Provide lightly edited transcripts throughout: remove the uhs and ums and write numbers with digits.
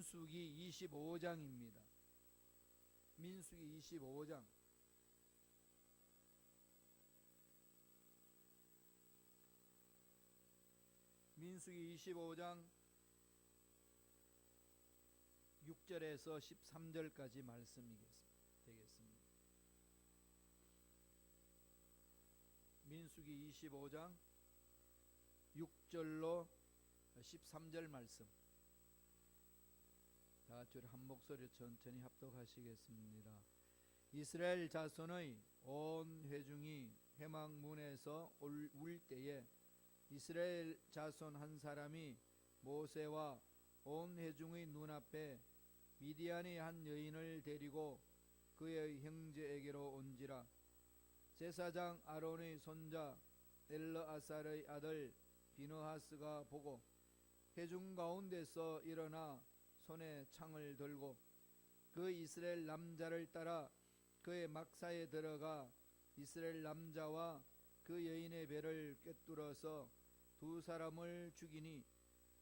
민수기 25장입니다. 민수기 25장. 민수기 25장 6절에서 13절까지 말씀이 되겠습니다. 민수기 25장 6절로 13절 말씀. 다 같이 한 목소리로 천천히 합독하시겠습니다. 이스라엘 자손의 온 회중이 회막문에서 울 때에 이스라엘 자손 한 사람이 모세와 온 회중의 눈앞에 미디안의 한 여인을 데리고 그의 형제에게로 온지라. 제사장 아론의 손자 엘르아살의 아들 비느하스가 보고 회중 가운데서 일어나 손에 창을 들고 그 이스라엘 남자를 따라 그의 막사에 들어가 이스라엘 남자와 그 여인의 배를 꿰뚫어서 두 사람을 죽이니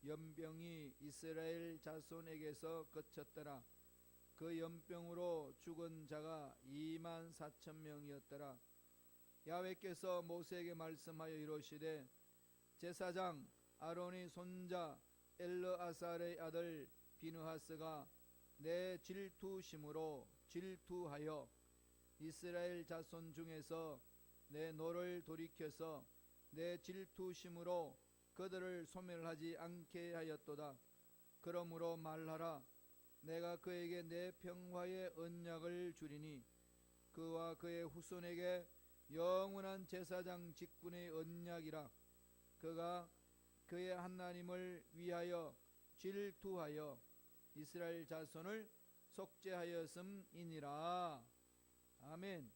연병이 이스라엘 자손에게서 그쳤더라. 그 연병으로 죽은 자가 24,000명이었더라. 야훼께서 모세에게 말씀하여 이르시되 제사장 아론의 손자 엘르아살의 아들 비느하스가 내 질투심으로 질투하여 이스라엘 자손 중에서 내 노를 돌이켜서 내 질투심으로 그들을 소멸하지 않게 하였도다. 그러므로 말하라. 내가 그에게 내 평화의 언약을 주리니 그와 그의 후손에게 영원한 제사장 직분의 언약이라. 그가 그의 하나님을 위하여 질투하여 이스라엘 자손을 속죄하였음이니라. 아멘.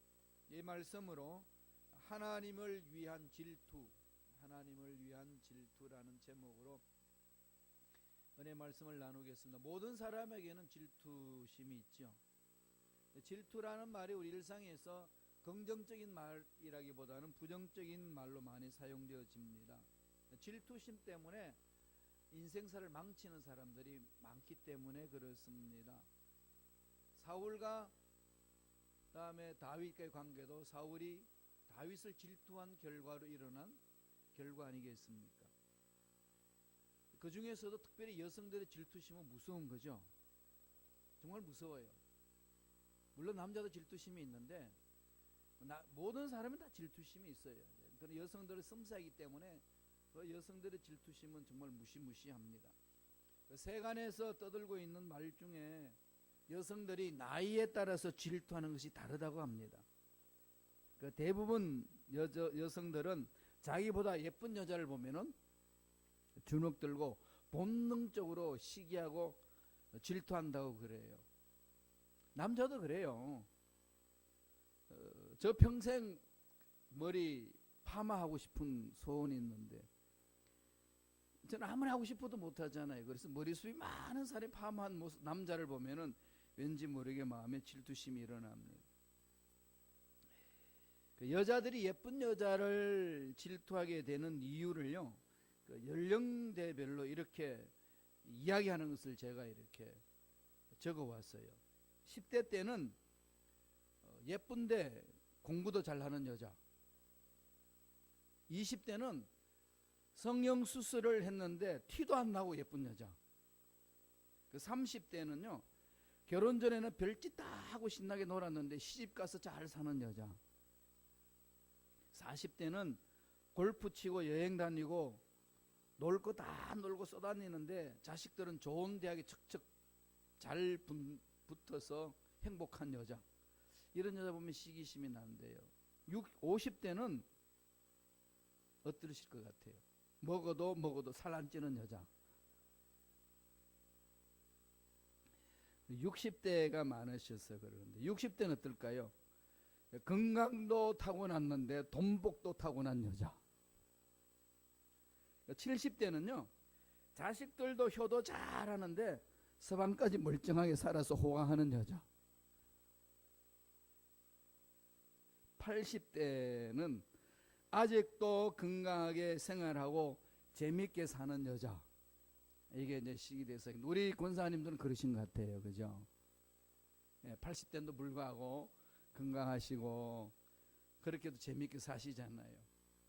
이 말씀으로 하나님을 위한 질투, 하나님을 위한 질투라는 제목으로 은혜 말씀을 나누겠습니다. 모든 사람에게는 질투심이 있죠. 질투라는 말이 우리 일상에서 긍정적인 말이라기보다는 부정적인 말로 많이 사용되어집니다. 질투심 때문에 인생사를 망치는 사람들이 많기 때문에 그렇습니다. 사울과 다음에 다윗과의 관계도 사울이 다윗을 질투한 결과로 일어난 결과 아니겠습니까? 그 중에서도 특별히 여성들의 질투심은 무서운 거죠. 정말 무서워요. 물론 남자도 질투심이 있는데 모든 사람은 다 질투심이 있어요. 그런 여성들은 섬세하기 때문에 그 여성들의 질투심은 정말 무시무시합니다. 세간에서 떠들고 있는 말 중에 여성들이 나이에 따라서 질투하는 것이 다르다고 합니다. 그 대부분 여성들은 자기보다 예쁜 여자를 보면은 주눅 들고 본능적으로 시기하고 질투한다고 그래요. 남자도 그래요. 저 평생 머리 파마하고 싶은 소원이 있는데 저는 아무리 하고 싶어도 못하잖아요. 그래서 머리숱이 많은 사람이 파마한 모습, 남자를 보면은 왠지 모르게 마음에 질투심이 일어납니다. 그 여자들이 예쁜 여자를 질투하게 되는 이유를요, 그 연령대별로 이렇게 이야기하는 것을 제가 이렇게 적어왔어요. 10대 때는 예쁜데 공부도 잘하는 여자, 20대는 성형수술을 했는데 티도 안 나고 예쁜 여자, 그 30대는요 결혼 전에는 별짓 다 하고 신나게 놀았는데 시집가서 잘 사는 여자, 40대는 골프 치고 여행 다니고 놀 거 다 놀고 쏘다니는데 자식들은 좋은 대학에 척척 잘 붙어서 행복한 여자, 이런 여자 보면 시기심이 나는데요. 50대는 어떠실 것 같아요? 먹어도 살 안 찌는 여자. 60대가 많으셔서 그러는데 60대는 어떨까요? 건강도 타고났는데 돈복도 타고난 여자. 70대는요 자식들도 효도 잘하는데 서방까지 멀쩡하게 살아서 호강하는 여자. 80대는 아직도 건강하게 생활하고 재밌게 사는 여자. 이게 이제 시기 돼서 우리 권사님들은 그러신 것 같아요, 그죠? 80대도 불구하고 건강하시고 그렇게도 재미있게 사시잖아요.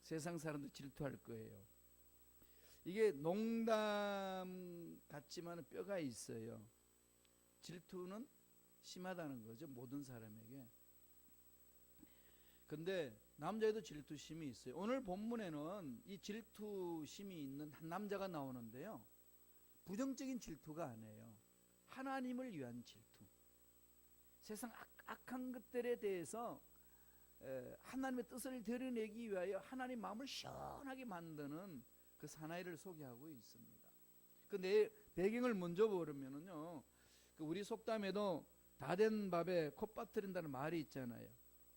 세상 사람들 질투할 거예요. 이게 농담 같지만 뼈가 있어요. 질투는 심하다는 거죠, 모든 사람에게. 근데 남자에도 질투심이 있어요. 오늘 본문에는 이 질투심이 있는 한 남자가 나오는데요, 부정적인 질투가 아니에요. 하나님을 위한 질투. 세상 악한 것들에 대해서 하나님의 뜻을 드러내기 위하여 하나님 마음을 시원하게 만드는 그 사나이를 소개하고 있습니다. 그 내 배경을 먼저 보면은요, 우리 속담에도 다 된 밥에 콧 빠뜨린다는 말이 있잖아요.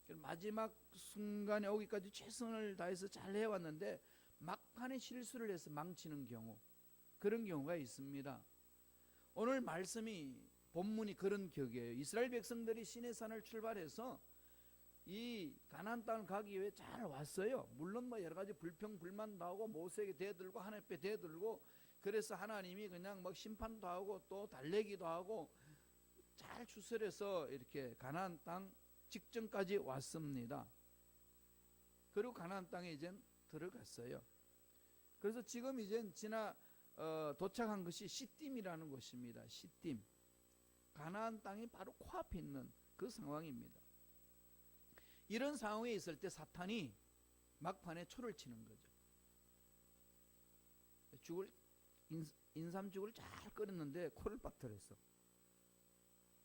마지막 순간에 오기까지 최선을 다해서 잘 해왔는데 막판에 실수를 해서 망치는 경우, 그런 경우가 있습니다. 오늘 말씀이 본문이 그런 격이에요. 이스라엘 백성들이 시내산을 출발해서 이 가나안 땅을 가기 위해 잘 왔어요. 물론 뭐 여러 가지 불평 불만 나오고 모세에게 대들고 하나님 앞에 대들고, 그래서 하나님이 그냥 막 심판도 하고 또 달래기도 하고 잘 추스려서 이렇게 가나안 땅 직전까지 왔습니다. 그리고 가나안 땅에 이제 들어갔어요. 그래서 지금 이제 도착한 것이 시딤이라는 곳입니다. 시딤. 가나안 땅이 바로 코앞에 있는 그 상황입니다. 이런 상황에 있을 때 사탄이 막판에 초를 치는 거죠. 인삼죽을 잘 끓였는데 코를 빠뜨렸어.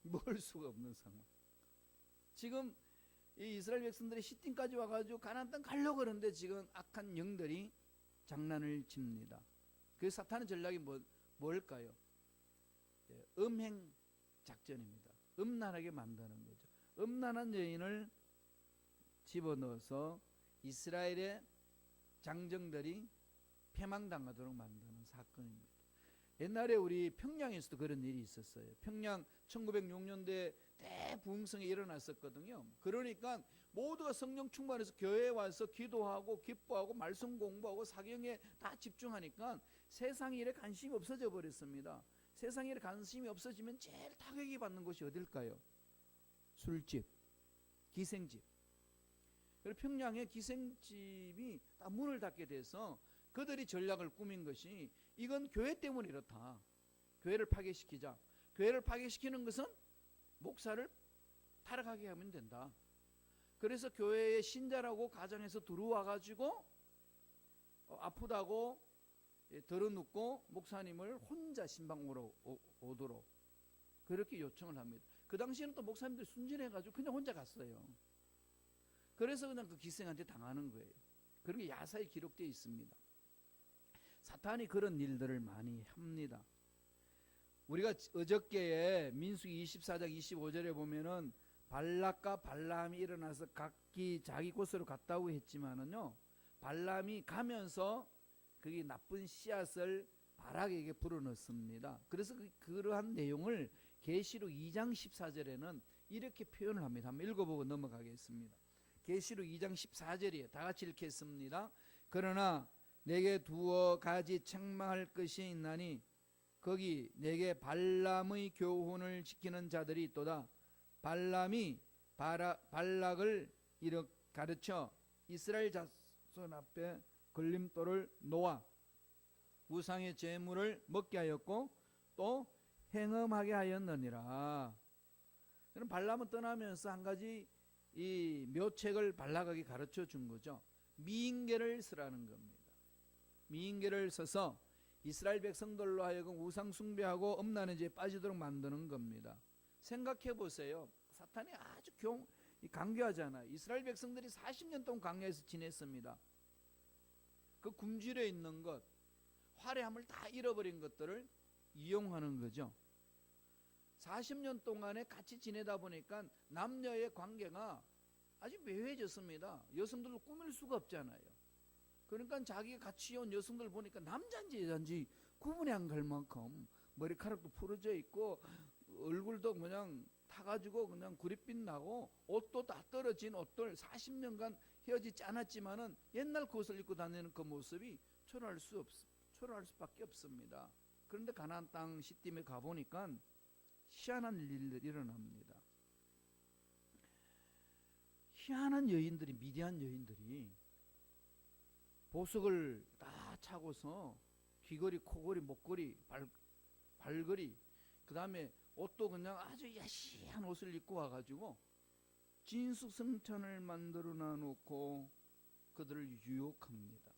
먹을 수가 없는 상황. 지금 이 이스라엘 백성들이 시딤까지 와가지고 가나안 땅 가려고 그러는데 지금 악한 영들이 장난을 칩니다. 그 사탄의 전략이 뭘까요? 음행 작전입니다. 음란하게 만드는 거죠. 음란한 여인을 집어넣어서 이스라엘의 장정들이 패망당하도록 만드는 사건입니다. 옛날에 우리 평양에서도 그런 일이 있었어요. 평양 1906년대 대부흥성이 일어났었거든요. 그러니까 모두가 성령 충만해서 교회에 와서 기도하고 기뻐하고 말씀 공부하고 사경에 다 집중하니까 세상 일에 관심이 없어져 버렸습니다. 세상 일에 관심이 없어지면 제일 타격이 받는 곳이 어딜까요? 술집, 기생집. 그리고 평양에 기생집이 다 문을 닫게 돼서 그들이 전략을 꾸민 것이, 이건 교회 때문에 이렇다. 교회를 파괴시키자. 교회를 파괴시키는 것은 목사를 타락하게 하면 된다. 그래서 교회의 신자라고 가정에서 들어와 가지고 아프다고 덜어눕고 목사님을 혼자 신방으로 오도록 그렇게 요청을 합니다. 그 당시에는 또 목사님들이 순진해 가지고 그냥 혼자 갔어요. 그래서 그냥 그 기생한테 당하는 거예요. 그런 게 야사에 기록되어 있습니다. 사탄이 그런 일들을 많이 합니다. 우리가 어저께에 민수기 24장 25절에 보면은 발락과 발람이 일어나서 각기 자기 곳으로 갔다고 했지만은요, 발람이 가면서 그게 나쁜 씨앗을 바락에게 불어넣습니다. 그래서 그러한 내용을 계시록 2장 14절에는 이렇게 표현을 합니다. 한번 읽어보고 넘어가겠습니다. 계시록 2장 14절이에요. 다 같이 읽겠습니다. 그러나 내게 두어 가지 책망할 것이 있나니 거기 내게 발람의 교훈을 지키는 자들이 있도다. 발람이 발락을 이렇게 가르쳐 이스라엘 자손 앞에 걸림돌을 놓아 우상의 제물을 먹게 하였고 또 행음하게 하였느니라. 그럼 발람은 떠나면서 한 가지 이 묘책을 발락에게 가르쳐 준 거죠. 미인계를 쓰라는 겁니다. 미인계를 써서 이스라엘 백성들로 하여금 우상 숭배하고 음란의 죄에 빠지도록 만드는 겁니다. 생각해 보세요. 사탄이 아주 강교하잖아요. 이스라엘 백성들이 40년 동안 광야에서 지냈습니다. 그 굶주려 있는 것, 화려함을 다 잃어버린 것들을 이용하는 거죠. 40년 동안에 같이 지내다 보니까 남녀의 관계가 아주 매해졌습니다. 여성들도 꾸밀 수가 없잖아요. 그러니까 자기가 같이 온 여성들 보니까 남자인지 여자인지 구분이 안 갈 만큼 머리카락도 풀어져 있고 얼굴도 그냥 타가지고 그냥 구릿빛 나고 옷도 다 떨어진 옷들 40년간 헤어지지 않았지만은 옛날 그 옷을 입고 다니는 그 모습이 초라할 수밖에 없습니다. 그런데 가나안 땅 시딤에 가보니까 희한한 일들이 일어납니다. 희한한 여인들이, 미디안 여인들이 보석을 다 차고서 귀걸이, 코걸이, 목걸이, 발걸이, 그 다음에 옷도 그냥 아주 야시한 옷을 입고 와가지고 진수성찬을 만들어 놔놓고 그들을 유혹합니다.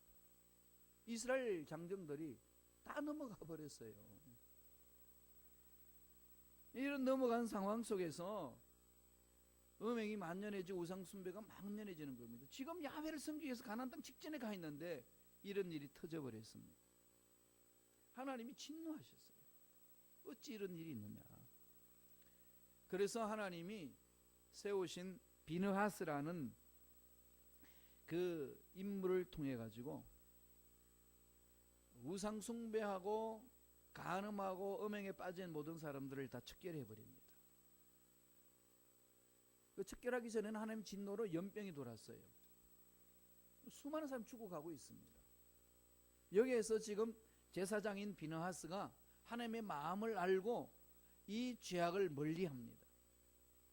이스라엘 장정들이 다 넘어가 버렸어요. 이런 넘어간 상황 속에서 음행이 만연해지고 우상 숭배가 만연해지는 겁니다. 지금 야훼를 섬기기 위해서 가나안 땅 직전에 가 있는데 이런 일이 터져버렸습니다. 하나님이 진노하셨어요. 어찌 이런 일이 있느냐. 그래서 하나님이 세우신 비느하스라는 그 인물을 통해 가지고 우상 숭배하고 간음하고 음행에 빠진 모든 사람들을 다 척결해 버립니다. 그 척결하기 전에는 하나님 진노로 연병이 돌았어요. 수많은 사람이 죽어가고 있습니다. 여기에서 지금 제사장인 비느하스가 하나님의 마음을 알고 이 죄악을 멀리합니다.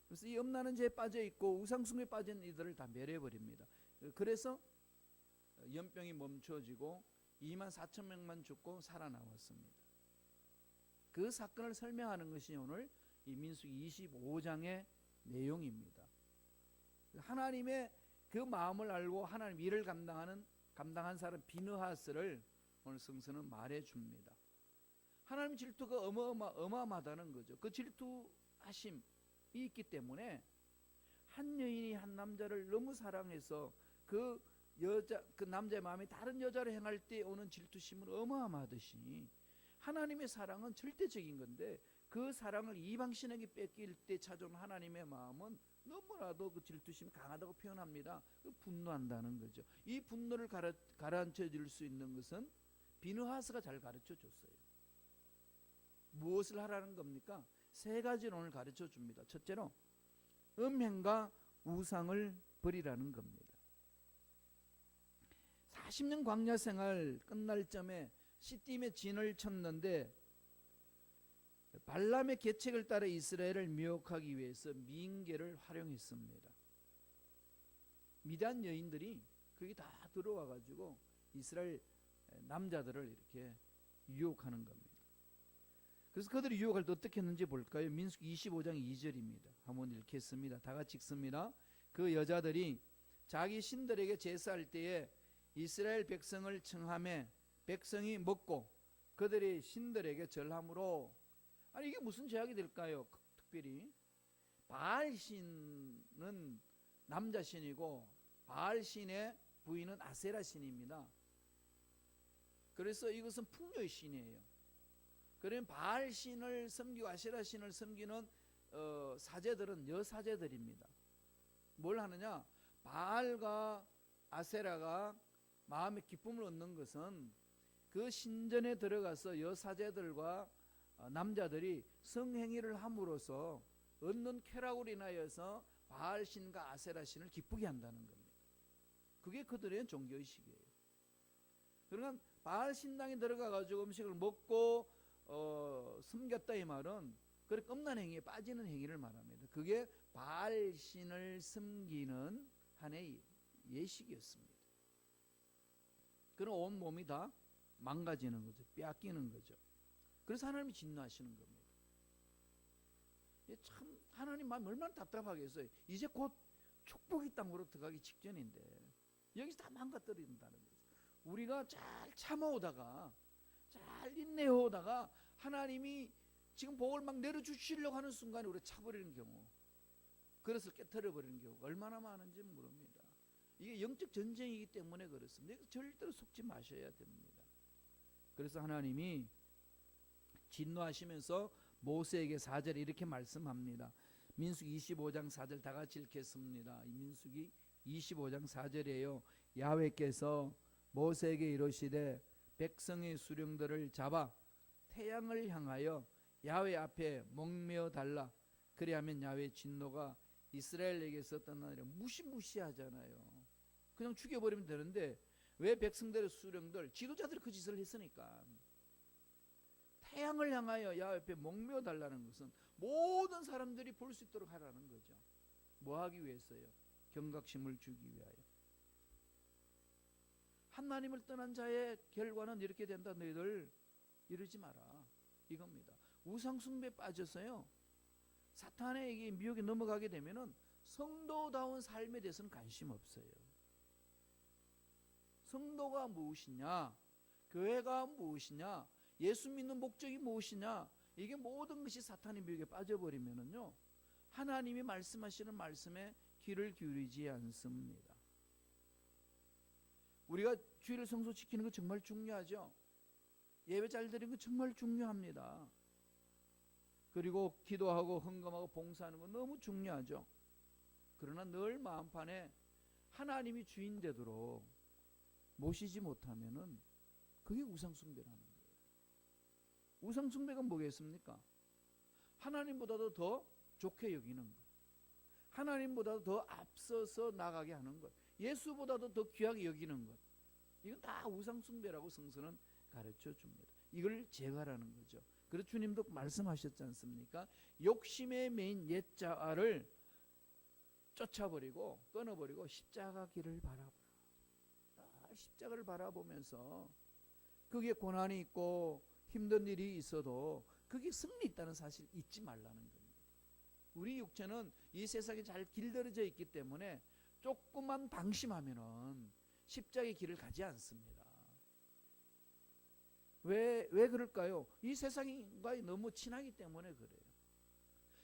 그래서 이 음란한 죄에 빠져 있고 우상숭배에 빠진 이들을 다 멸해버립니다. 그래서 연병이 멈춰지고 24,000명만 죽고 살아나왔습니다. 그 사건을 설명하는 것이 오늘 이 민수기 25장의 내용입니다. 하나님의 그 마음을 알고 하나님 일을 감당한 사람 비느하스를 오늘 성서는 말해줍니다. 하나님 질투가 어마어마하다는 거죠. 그 질투하심이 있기 때문에 한 여인이 한 남자를 너무 사랑해서 그 남자의 마음이 다른 여자를 행할 때 오는 질투심은 어마어마하듯이 하나님의 사랑은 절대적인 건데 그 사랑을 이방신에게 뺏길 때 찾아온 하나님의 마음은 너무나도 그 질투심이 강하다고 표현합니다. 분노한다는 거죠. 이 분노를 가라앉혀 줄 수 있는 것은 비느하스가 잘 가르쳐 줬어요. 무엇을 하라는 겁니까? 세 가지를 오늘 가르쳐 줍니다. 첫째로 음행과 우상을 버리라는 겁니다. 40년 광야 생활 끝날 점에 시딤에 진을 쳤는데 발람의 계책을 따라 이스라엘을 미혹하기 위해서 미인계를 활용했습니다. 미디안 여인들이 거기 다 들어와 가지고 이스라엘 남자들을 이렇게 유혹하는 겁니다. 그래서 그들이 유혹할 때 어떻게 했는지 볼까요? 민수기 25장 2절입니다. 한번 읽겠습니다. 다 같이 읽습니다. 그 여자들이 자기 신들에게 제사할 때에 이스라엘 백성을 청하매 백성이 먹고 그들이 신들에게 절함으로, 아니 이게 무슨 죄악이 될까요? 특별히 바알신은 남자신이고 바알신의 부인은 아세라신입니다. 그래서 이것은 풍요의 신이에요. 그러면 바알신을 섬기고 아세라신을 섬기는 사제들은 여사제들입니다. 뭘 하느냐? 바알과 아세라가 마음의 기쁨을 얻는 것은 그 신전에 들어가서 여사제들과 남자들이 성행위를 함으로써 얻는 쾌락으로 인하여서 바알신과 아세라신을 기쁘게 한다는 겁니다. 그게 그들의 종교의식이에요. 그러니까 바알신당에 들어가가지고 음식을 먹고 섬겼다 이 말은 그렇게 음란 행위에 빠지는 행위를 말합니다. 그게 바알신을 섬기는 하나의 예식이었습니다. 그럼 온 몸이 다 망가지는 거죠. 빼앗기는 거죠. 그래서 하나님이 진노하시는 겁니다. 참 하나님 마음 얼마나 답답하겠어요. 이제 곧 축복의 땅으로 들어가기 직전인데 여기서 다 망가뜨린다는 거죠. 우리가 잘 참아오다가 잘 인내해오다가 하나님이 지금 복을 막 내려주시려고 하는 순간에 우리가 차버리는 경우, 그릇을 깨트려버리는 경우가 얼마나 많은지 모릅니다. 이게 영적 전쟁이기 때문에 그렇습니다. 절대로 속지 마셔야 됩니다. 그래서 하나님이 진노하시면서 모세에게 4절에 이렇게 말씀합니다. 민수기 25장 4절 다 같이 읽겠습니다. 민수기 25장 4절이에요. 야훼께서 모세에게 이르시되 백성의 수령들을 잡아 태양을 향하여 야훼 앞에 목매어 달라. 그리하면 야훼의 진노가 이스라엘에게서 떠나리라. 무시무시하잖아요. 그냥 죽여버리면 되는데 왜 백성들의 수령들, 지도자들이 그 짓을 했으니까 태양을 향하여 야훼 목매어 달라는 것은 모든 사람들이 볼 수 있도록 하라는 거죠. 뭐 하기 위해서요? 경각심을 주기 위하여. 하나님을 떠난 자의 결과는 이렇게 된다. 너희들 이러지 마라. 이겁니다. 우상숭배에 빠져서요, 사탄의 미혹에 넘어가게 되면은 성도다운 삶에 대해서는 관심 없어요. 성도가 무엇이냐, 교회가 무엇이냐, 예수 믿는 목적이 무엇이냐, 이게 모든 것이 사탄의 미혹에 빠져버리면은요, 하나님이 말씀하시는 말씀에 귀를 기울이지 않습니다. 우리가 주일을 성소지키는 거 정말 중요하죠. 예배 잘 드리는 거 정말 중요합니다. 그리고 기도하고 헌금하고 봉사하는 거 너무 중요하죠. 그러나 늘 마음판에 하나님이 주인 되도록 모시지 못하면은 그게 우상숭배라는 거예요. 우상숭배가 뭐겠습니까? 하나님보다도 더 좋게 여기는 것, 하나님보다도 더 앞서서 나가게 하는 것, 예수보다도 더 귀하게 여기는 것, 이건 다 우상숭배라고 성서는 가르쳐 줍니다. 이걸 제거하라는 거죠. 그래서 주님도 말씀하셨지 않습니까? 욕심에 매인 옛자아를 쫓아버리고 끊어버리고 십자가 길을 바라보라. 십자가를 바라보면서 그게 고난이 있고 힘든 일이 있어도 그게 승리 있다는 사실 잊지 말라는 겁니다. 우리 육체는 이 세상에 잘 길들여져 있기 때문에 조금만 방심하면은 십자가의 길을 가지 않습니다. 왜 그럴까요? 이 세상과 너무 친하기 때문에 그래요.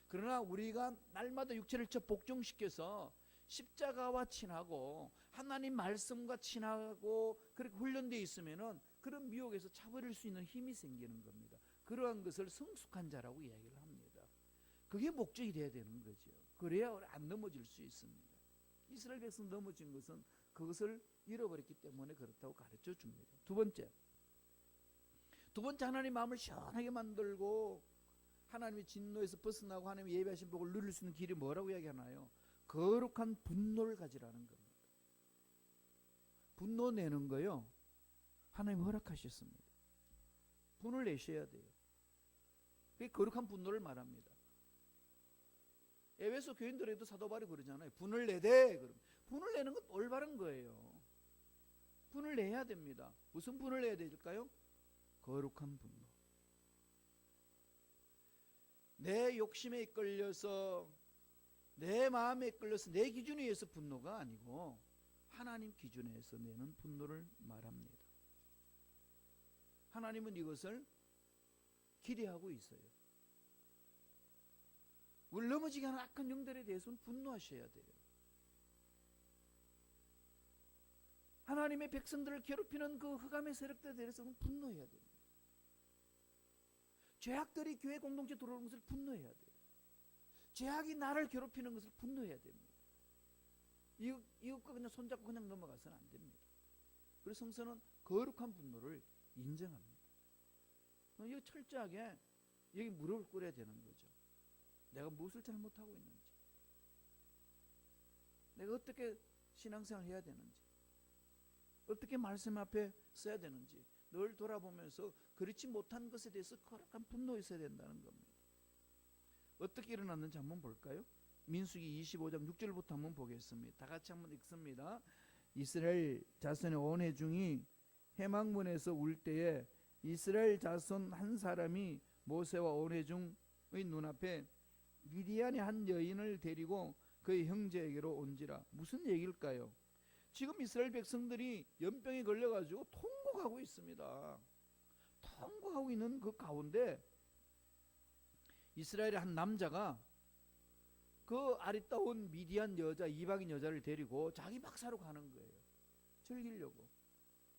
그러나 우리가 날마다 육체를 복종시켜서 십자가와 친하고 하나님 말씀과 친하고 그렇게 훈련되어 있으면은 그런 미혹에서 차버릴 수 있는 힘이 생기는 겁니다. 그러한 것을 성숙한 자라고 이야기를 합니다. 그게 목적이 돼야 되는 거죠. 그래야 안 넘어질 수 있습니다. 이스라엘 백성 넘어진 것은 그것을 잃어버렸기 때문에 그렇다고 가르쳐 줍니다. 두 번째, 하나님 마음을 시원하게 만들고 하나님의 진노에서 벗어나고 하나님의 예비하신 복을 누릴 수 있는 길이 뭐라고 이야기하나요? 거룩한 분노를 가지라는 겁니다. 분노 내는 거요, 하나님 허락하셨습니다. 분을 내셔야 돼요. 그게 거룩한 분노를 말합니다. 에베소 교인들에도 사도 바울이 그러잖아요. 분을 내되. 분을 내는 건 올바른 거예요. 분을 내야 됩니다. 무슨 분을 내야 될까요? 거룩한 분노. 내 욕심에 이끌려서, 내 마음에 이끌려서 내 기준에 의해서 분노가 아니고 하나님 기준에 의해서 내는 분노를 말합니다. 하나님은 이것을 기대하고 있어요. 우리를 넘어지게 하는 악한 영들에 대해서는 분노하셔야 돼요. 하나님의 백성들을 괴롭히는 그 흑암의 세력들에 대해서는 분노해야 됩니다. 죄악들이 교회 공동체에 들어오는 것을 분노해야 돼요. 죄악이 나를 괴롭히는 것을 분노해야 됩니다. 이것과 그냥 손잡고 그냥 넘어가서는 안 됩니다. 그래서 성서는 거룩한 분노를 인정합니다. 이거 철저하게 여기 무릎을 꿇어야 되는 거죠. 내가 무엇을 잘못하고 있는지, 내가 어떻게 신앙생활을 해야 되는지, 어떻게 말씀 앞에 서야 되는지 늘 돌아보면서 그렇지 못한 것에 대해서 거룩한 분노가 있어야 된다는 겁니다. 어떻게 일어났는지 한번 볼까요? 민수기 25장 6절부터 한번 보겠습니다. 다 같이 한번 읽습니다. 이스라엘 자손의 온 회중이 해망문에서 울 때에 이스라엘 자손 한 사람이 모세와 온 회중의 눈앞에 미디안의 한 여인을 데리고 그의 형제에게로 온지라. 무슨 얘기일까요? 지금 이스라엘 백성들이 연병에 걸려가지고 통곡하고 있습니다. 통곡하고 있는 그 가운데 이스라엘의 한 남자가 그 아리따운 미디안 여자, 이방인 여자를 데리고 자기 박사로 가는 거예요. 즐기려고.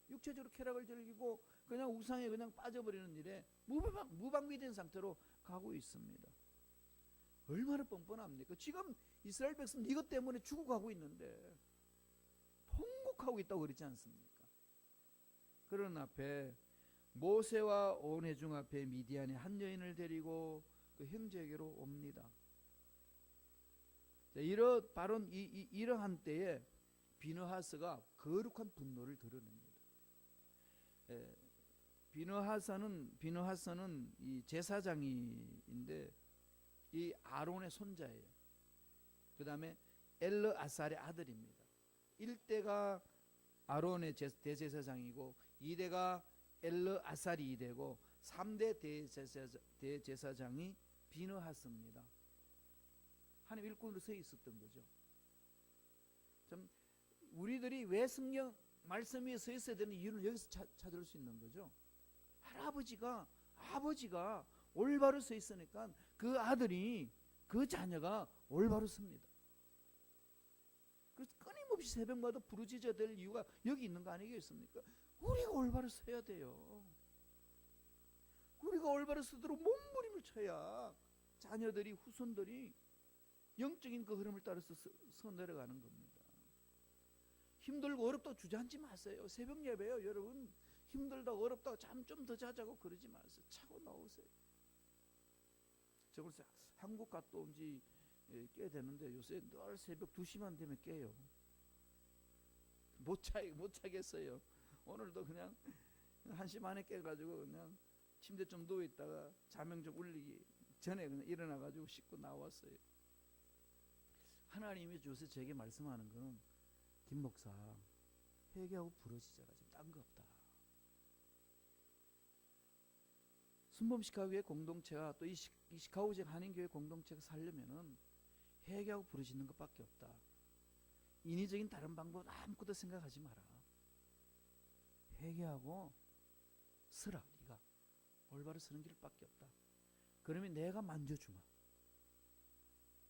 육체적으로 쾌락을 즐기고 그냥 우상에 그냥 빠져버리는 일에 무방비된 상태로 가고 있습니다. 얼마나 뻔뻔합니까? 지금 이스라엘 백성 이것 때문에 죽어가고 있는데 통곡하고 있다고 그러지 않습니까? 그런 앞에 모세와 온 회중 앞에 미디안의 한 여인을 데리고 그 형제에게로 옵니다. 바로 이러한 때에 비느하스가 거룩한 분노를 드러냅니다. 비느하스는 이 제사장인데 이 아론의 손자예요. 그 다음에 엘르아살의 아들입니다. 1대가 아론의 대제사장이고 2대가 엘르아살이 2대고 3대 대제사장이 비느하스입니다. 하나님 일꾼으로 서 있었던 거죠. 참 우리들이 왜 성경 말씀 위에 서 있어야 되는 이유는 여기서 찾을 수 있는 거죠. 아버지가 올바로 서 있으니까 그 아들이, 그 자녀가 올바로 섭니다. 그래서 끊임없이 새벽마다 부르짖어야 될 이유가 여기 있는 거 아니겠습니까? 우리가 올바로 서야 돼요. 우리가 올바로 서도록 몸부림을 쳐야 자녀들이, 후손들이 영적인 그 흐름을 따라서 서 내려가는 겁니다. 힘들고 어렵다고 주저앉지 마세요. 새벽 예배요, 여러분. 힘들다고 어렵다고 잠 좀 더 자자고 그러지 마세요. 차고 나오세요. 저 글쎄 한국 갔다 온 지 꽤 되는데 요새 늘 새벽 2시만 되면 깨요. 못 자겠어요. 오늘도 그냥 1시 만에 깨가지고 그냥 침대 좀 누워있다가 자명 좀 울리기 전에 그냥 일어나가지고 씻고 나왔어요. 하나님이 요새 제게 말씀하는 거는, 김 목사, 회개하고 부르짖어라. 지금 딴 거 없다. 순범시카교회 공동체가 또 이 시카고제 한인교회 공동체가 살려면은 회개하고 부르짖는 것밖에 없다. 인위적인 다른 방법 아무것도 생각하지 마라. 회개하고 서라. 네가 올바로 서는 길밖에 없다. 그러면 내가 만져주마.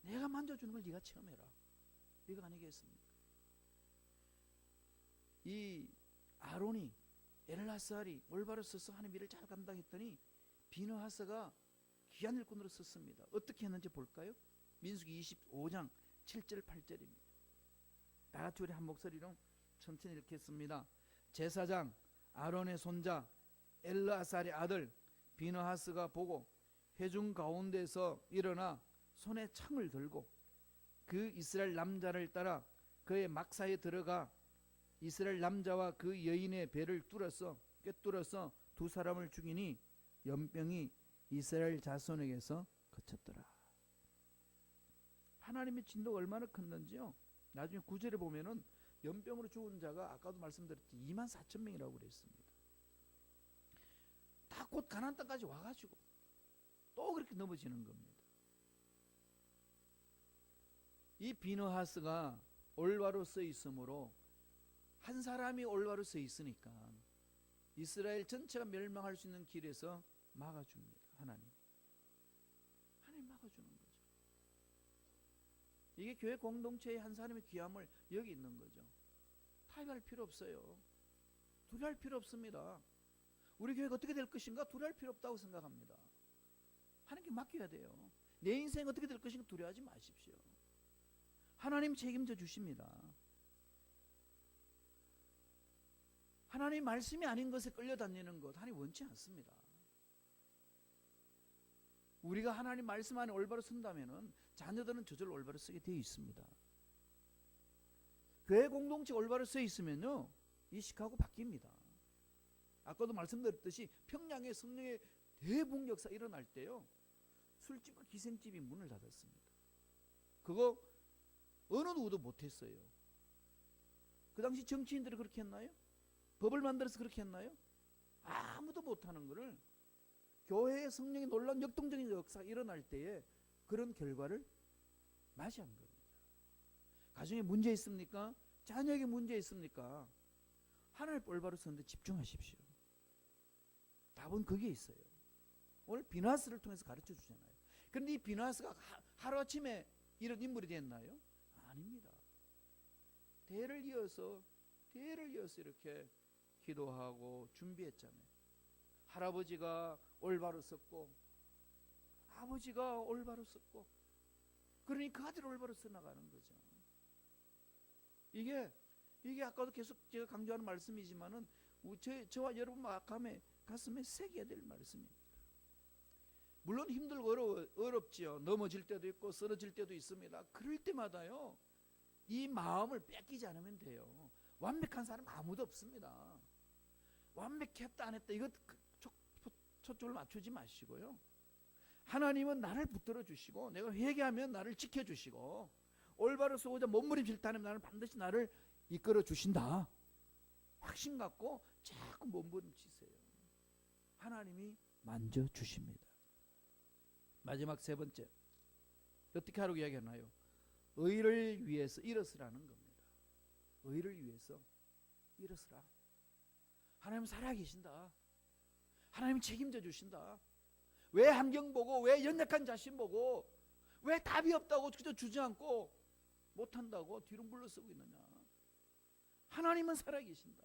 내가 만져주는 걸 네가 체험해라. 이거 아니겠습니까? 이 아론이, 엘라살이 올바로 서서 하나님의 일을 잘 감당했더니 비느하스가 귀한 일꾼으로 썼습니다. 어떻게 했는지 볼까요? 민수기 25장 7절 8절입니다. 다 같이 우리 한 목소리로 천천히 읽겠습니다. 제사장 아론의 손자 엘르아살의 아들 비느하스가 보고 회중 가운데서 일어나 손에 창을 들고 그 이스라엘 남자를 따라 그의 막사에 들어가 이스라엘 남자와 그 여인의 배를 꿰뚫어서 두 사람을 죽이니 연병이 이스라엘 자손에게서 그쳤더라. 하나님의 진도가 얼마나 컸는지요. 나중에 9절에 보면은 연병으로 죽은 자가 아까도 말씀드렸지 24,000명이라고 그랬습니다. 다 곧 가나안 땅까지 와가지고 또 그렇게 넘어지는 겁니다. 이 비느하스가 올바로 서 있으므로, 한 사람이 올바로 서 있으니까 이스라엘 전체가 멸망할 수 있는 길에서 막아줍니다. 하나님 막아주는 거죠. 이게 교회 공동체의 한 사람의 귀함을 여기 있는 거죠. 타협할 필요 없어요. 두려워할 필요 없습니다. 우리 교회가 어떻게 될 것인가 두려워할 필요 없다고 생각합니다. 하나님께 맡겨야 돼요. 내 인생 어떻게 될 것인가 두려워하지 마십시오. 하나님 책임져 주십니다. 하나님 말씀이 아닌 것에 끌려다니는 것 하나님 원치 않습니다. 우리가 하나님 말씀 안에 올바로 선다면은 자녀들은 저절로 올바로 쓰게 되어 있습니다. 교회 공동체 올바로 서 있으면요 이 시카고 바뀝니다. 아까도 말씀드렸듯이 평양에 성령의 대봉역사 일어날 때요 술집과 기생집이 문을 닫았습니다. 그거 어느 누구도 못했어요. 그 당시 정치인들이 그렇게 했나요? 법을 만들어서 그렇게 했나요? 아무도 못하는 거를 교회의 성령의 놀라운 역동적인 역사가 일어날 때에 그런 결과를 맞이한 겁니다. 가정에 문제 있습니까? 자녀에게 문제 있습니까? 하나님 올바로 서는데 집중하십시오. 답은 거기에 있어요. 오늘 비느하스를 통해서 가르쳐 주잖아요. 그런데 이 비느하스가 하루아침에 이런 인물이 됐나요? 아닙니다. 대를 이어서 이렇게 기도하고 준비했잖아요. 할아버지가 올바로 섰고 아버지가 올바로 섰고 그러니 그 아들이 올바로 서 나가는 거죠. 이게 아까도 계속 제가 강조하는 말씀이지만은 저와 여러분 가슴에 새겨야 될 말씀입니다. 물론 힘들고 어렵지요. 넘어질 때도 있고 쓰러질 때도 있습니다. 그럴 때마다요 이 마음을 뺏기지 않으면 돼요. 완벽한 사람 아무도 없습니다. 완벽했다 안 했다 이것 초점을 맞추지 마시고요. 하나님은 나를 붙들어 주시고 내가 회개하면 나를 지켜주시고 올바로 서고자 몸부림칠 때 하나님 나는 반드시 나를 이끌어 주신다. 확신 갖고 자꾸 몸부림치세요. 하나님이 만져주십니다. 마지막 세 번째, 어떻게 하라고 이야기하나요? 의를 위해서 일어서라는 겁니다. 의를 위해서 일어서라. 하나님 살아계신다. 하나님 책임져 주신다. 왜 환경 보고, 왜 연약한 자신 보고, 왜 답이 없다고 그저 주저앉고 못한다고 뒤로 물러서고 있느냐. 하나님은 살아계신다.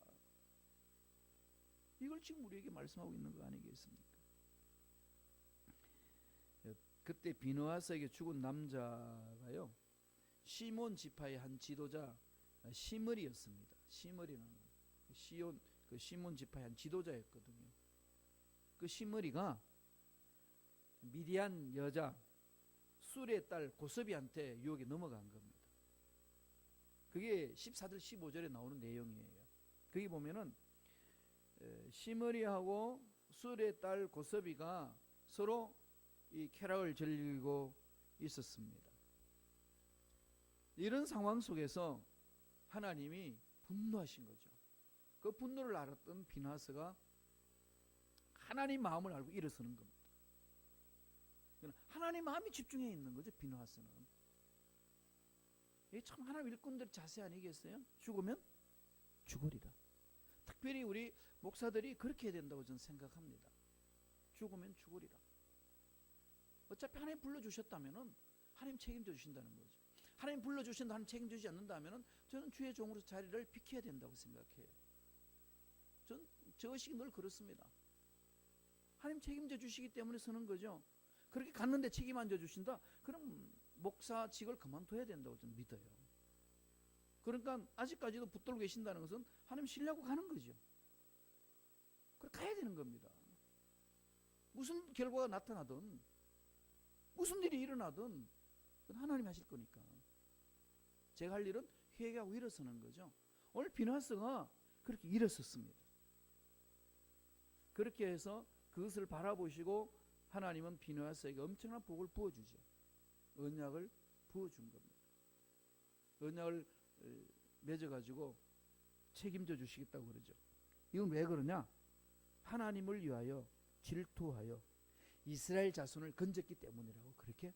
이걸 지금 우리에게 말씀하고 있는 거 아니겠습니까? 그때 비느하스에게 죽은 남자가요, 시몬 지파의 한 지도자 시므리였습니다. 시므리는 시온 그 시몬 지파의 한 지도자였거든요. 그 시므리가 미디안 여자 술의 딸 고섭이한테 유혹에 넘어간 겁니다. 그게 14절 15절에 나오는 내용이에요. 거기 보면은 시므리하고 술의 딸 고섭이가 서로 이 쾌락을 즐기고 있었습니다. 이런 상황 속에서 하나님이 분노하신 거죠. 그 분노를 알았던 비느하스가 하나님 마음을 알고 일어서는 겁니다. 하나님 마음이 집중해 있는 거죠. 비느하스는. 이게 참 하나님 일꾼들 자세 아니겠어요? 죽으면 죽으리라. 특별히 우리 목사들이 그렇게 해야 된다고 저는 생각합니다. 죽으면 죽으리라. 어차피 하나님 불러주셨다면 하나님 책임져 주신다는 거죠. 하나님 불러주신다, 하나님 책임져 주지 않는다면 저는 주의 종으로 자리를 비켜야 된다고 생각해요. 전 저 의식이 늘 그렇습니다. 하나님 책임져 주시기 때문에 서는 거죠. 그렇게 갔는데 책임 안 져주신다? 그럼 목사직을 그만둬야 된다고 저는 믿어요. 그러니까 아직까지도 붙들고 계신다는 것은 하나님 신뢰하고 가는 거죠. 그래 가야 되는 겁니다. 무슨 결과가 나타나든 무슨 일이 일어나든 그건 하나님이 하실 거니까. 제가 할 일은 회개하고 일어서는 거죠. 오늘 비느하스가 그렇게 일어섰습니다. 그렇게 해서 그것을 바라보시고 하나님은 비느하스에게 엄청난 복을 부어주죠. 언약을 부어준 겁니다. 언약을 맺어가지고 책임져 주시겠다고 그러죠. 이건 왜 그러냐? 하나님을 위하여 질투하여 이스라엘 자손을 건졌기 때문이라고 그렇게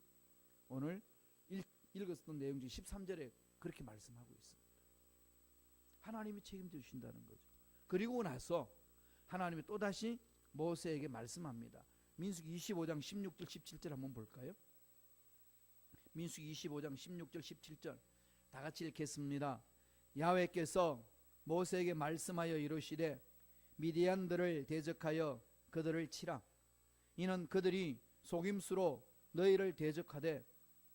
오늘 읽었던 내용 중 13절에 그렇게 말씀하고 있습니다. 하나님이 책임져 주신다는 거죠. 그리고 나서 하나님이 또다시 모세에게 말씀합니다. 민수기 25장 16절 17절 한번 볼까요? 민수기 25장 16절 17절 다 같이 읽겠습니다. 야훼께서 모세에게 말씀하여 이르시되 미디안들을 대적하여 그들을 치라. 이는 그들이 속임수로 너희를 대적하되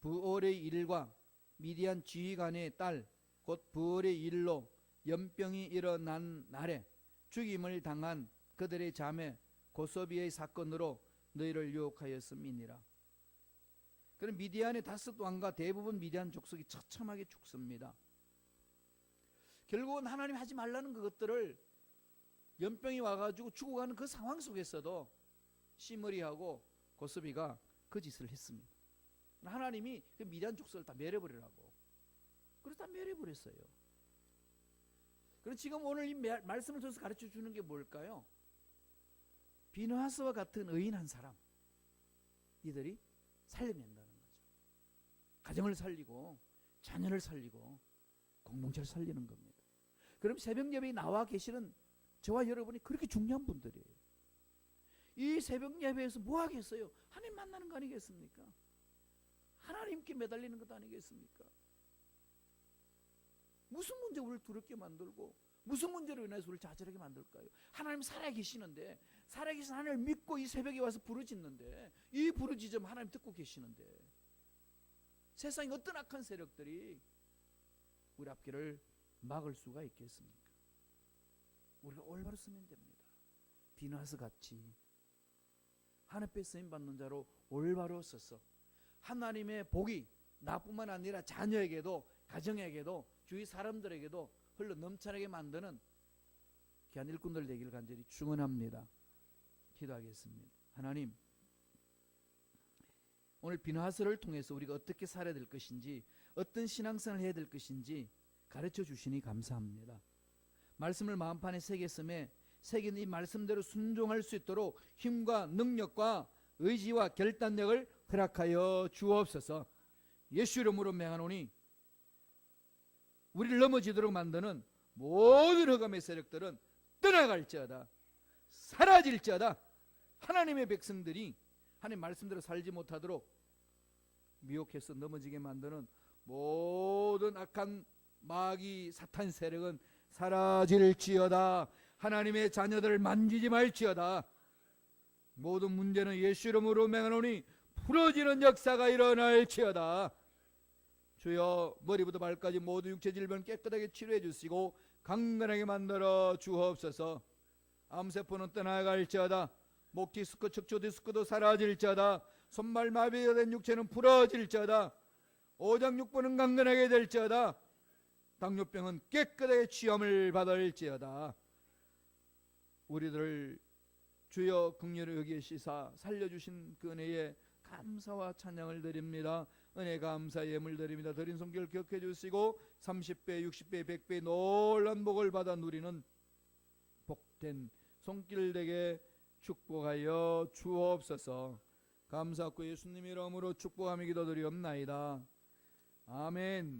부올의 일과 미디안 지휘관의 딸 곧 부올의 일로 연병이 일어난 날에 죽임을 당한 그들의 자매 고소비의 사건으로 너희를 유혹하였음이니라. 그럼 미디안의 다섯 왕과 대부분 미디안 족속이 처참하게 죽습니다. 결국은 하나님 하지 말라는 그것들을 연병이 와가지고 죽어가는 그 상황 속에서도 시므리하고 고소비가 그 짓을 했습니다. 하나님이 그 미디안 족속을 다 멸해버리라고. 그래서 다 멸해버렸어요. 그럼 지금 오늘 이 말씀을 통해서 가르쳐 주는 게 뭘까요? 비느하스와 같은 의인 한 사람, 이들이 살려낸다는 거죠. 가정을 살리고 자녀를 살리고 공동체를 살리는 겁니다. 그럼 새벽 예배에 나와 계시는 저와 여러분이 그렇게 중요한 분들이에요. 이 새벽 예배에서 뭐 하겠어요? 하나님 만나는 거 아니겠습니까? 하나님께 매달리는 것 아니겠습니까? 무슨 문제 우리를 두렵게 만들고 무슨 문제로 인해서 우리를 좌절하게 만들까요? 하나님 살아계시는데, 살아계신 하나님을 믿고 이 새벽에 와서 부르짖는데, 이 부르짖음 하나님 듣고 계시는데 세상에 어떤 악한 세력들이 우리 앞길을 막을 수가 있겠습니까? 우리가 올바로 쓰면 됩니다. 비느하스 같이 하나님께 쓰임받는 자로 올바로 써서 하나님의 복이 나뿐만 아니라 자녀에게도 가정에게도 주위 사람들에게도 흘러 넘쳐나게 만드는 귀한 일꾼들 되기를 간절히 축원합니다. 기도하겠습니다. 하나님, 오늘 비누하설을 통해서 우리가 어떻게 살아야 될 것인지, 어떤 신앙생활을 해야 될 것인지 가르쳐 주시니 감사합니다. 말씀을 마음판에 새겼음에 새긴 이 말씀대로 순종할 수 있도록 힘과 능력과 의지와 결단력을 허락하여 주옵소서. 예수 이름으로 명하노니 우리를 넘어지도록 만드는 모든 흑암의 세력들은 떠나갈지어다, 사라질지어다. 하나님의 백성들이 하나님 말씀대로 살지 못하도록 미혹해서 넘어지게 만드는 모든 악한 마귀 사탄 세력은 사라질지어다. 하나님의 자녀들을 만지지 말지어다. 모든 문제는 예수 이름으로 명하노니 풀어지는 역사가 일어날지어다. 주여, 머리부터 발까지 모든 육체 질병 깨끗하게 치료해 주시고 강건하게 만들어 주옵소서. 암세포는 떠나갈지어다. 목 디스크, 척추 디스크도 사라질지어다. 손발 마비가 된 육체는 풀어질지어다. 오장육부는 강건하게 될지어다. 당뇨병은 깨끗하게 치유함을 받을지어다. 우리들을 주여 긍휼히 여기시사 살려주신 그 은혜에 감사와 찬양을 드립니다. 은혜 감사 예물 드립니다. 드린 손길 기억해 주시고 30배 60배 100배 놀란 복을 받아 누리는 복된 손길 되게 축복하여 주옵소서. 감사하고 예수님 이름으로 축복하며 기도드리옵나이다. 아멘.